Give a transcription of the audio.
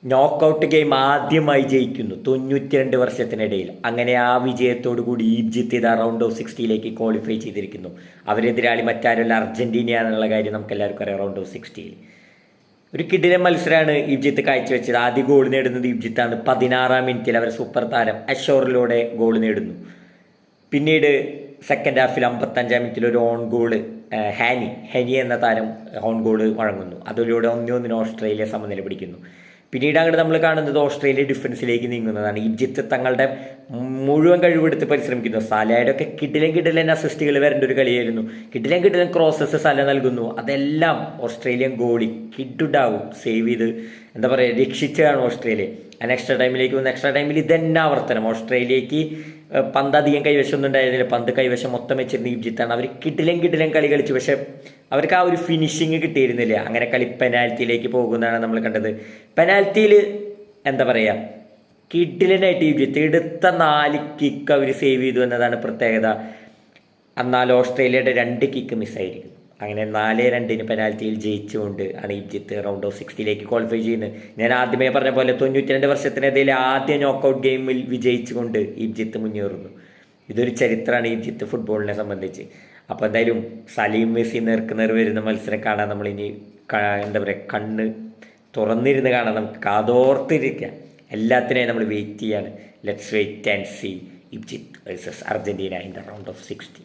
Knockout game ആദ്യമായി ജയിക്കുന്നു 92 വർഷത്തിനിടയിൽ. അങ്ങനെ ആ വിജയത്തോടു കൂടി ഈജിപ്ത് ഇതാ റൗണ്ട് ഓഫ് 60ലേക്ക് ക്വാളിഫൈ ചെയ്തിരിക്കുന്നു. അവരെതിരാളി മറ്റാരുമല്ല, അർജന്റീനയാണെന്നുള്ള കാര്യം നമുക്ക് എല്ലാവർക്കും അറിയാം. റൗണ്ട് ഓഫ് 60യിൽ ഒരു കിടിലൻ മത്സരമാണ് ഈജിപ്ത് കാഴ്ചവെച്ചത്. ആദ്യ ഗോൾ നേടുന്നത് ഈജിപ്താണ്. 16-ാം മിനിറ്റിൽ അവർ സൂപ്പർ താരം അഷോറിലൂടെ ഗോൾ നേടുന്നു. പിന്നീട് സെക്കൻഡ് ഹാഫിൽ 55-ാം മിനിറ്റിൽ ഒരു ഓൺ ഗോള് ഹെനി എന്ന താരം ഓൺ ഗോൾ വഴങ്ങുന്നു. അതിലൂടെ 1-1 ഓസ്ട്രേലിയ സമനില പിടിക്കുന്നു. പിന്നീട് അങ്ങോട്ട് നമ്മൾ കാണുന്നത് ഓസ്ട്രേലിയ ഡിഫൻസിലേക്ക് നീങ്ങുന്നതാണ്. ഈജിപ്ത് തങ്ങളുടെ മുഴുവൻ കഴിവെടുത്ത് പരിശ്രമിക്കുന്നു. സാലയുടെ ഒക്കെ കിടിലൻ അസിസ്റ്റുകൾ വരേണ്ട ഒരു കളിയായിരുന്നു. കിടിലൻ ക്രോസസ് സാല നൽകുന്നു. അതെല്ലാം ഓസ്ട്രേലിയൻ ഗോളി കിഡുണ്ടാവും സേവ് ചെയ്ത് എന്താ പറയുക രക്ഷിച്ചതാണ് ഓസ്ട്രേലിയ. എക്സ്ട്രാ ടൈമിലേക്ക് വന്ന് എക്സ്ട്രാ ടൈമിൽ ഇതന്നെ ആവർത്തനം. ഓസ്ട്രേലിയക്ക് പന്ത് അധികം കൈവശം ഒന്നും ഉണ്ടായിരുന്നില്ല. പന്ത് കൈവശം മൊത്തം വെച്ചിരുന്ന ഈജിപ്താണ്. അവർ കിടിലൻ കളി കളിച്ചു. പക്ഷെ അവർക്ക് ആ ഒരു ഫിനിഷിങ് കിട്ടിയിരുന്നില്ല. അങ്ങനെ കളി പെനാൽറ്റിയിലേക്ക് പോകുന്നതാണ് നമ്മൾ കണ്ടത്. പെനാൽറ്റിയിൽ എന്താ പറയുക കിടിലനായിട്ട് ഈജിപ്ത് എടുത്ത 4 കിക്ക് അവർ സേവ് ചെയ്തു എന്നതാണ് പ്രത്യേകത. എന്നാൽ ഓസ്ട്രേലിയയുടെ 2 കിക്ക് മിസ്സായിരിക്കുന്നു. അങ്ങനെ 4-2 പെനാൽറ്റിയിൽ ജയിച്ചുകൊണ്ട് ആണ് ഈജിപ്ത് റൗണ്ട് ഓഫ് 60ലേക്ക് ക്വാളിഫൈ ചെയ്യുന്നത്. ഞാൻ ആദ്യമേ പറഞ്ഞ പോലെ 92 വർഷത്തിനിടയിൽ ആദ്യ നോക്കൗട്ട് ഗെയിമിൽ വിജയിച്ചുകൊണ്ട് ഈജിപ്ത് മുന്നേറുന്നു. ഇതൊരു ചരിത്രമാണ് ഈജിപ്ത് ഫുട്ബോളിനെ സംബന്ധിച്ച്. അപ്പോൾ എന്തായാലും സലീം മെസ്സി നേർക്കുനേർ വരുന്ന മത്സരം കാണാൻ നമ്മളിനി എന്താ പറയുക കണ്ണ് തുറന്നിരുന്ന് കാണാൻ നമുക്ക് കാതോർത്തിരിക്കാം. എല്ലാത്തിനെയും നമ്മൾ വെയിറ്റ് ചെയ്യാണ്. Let's wait and see Egypt versus Argentina in the round of 60.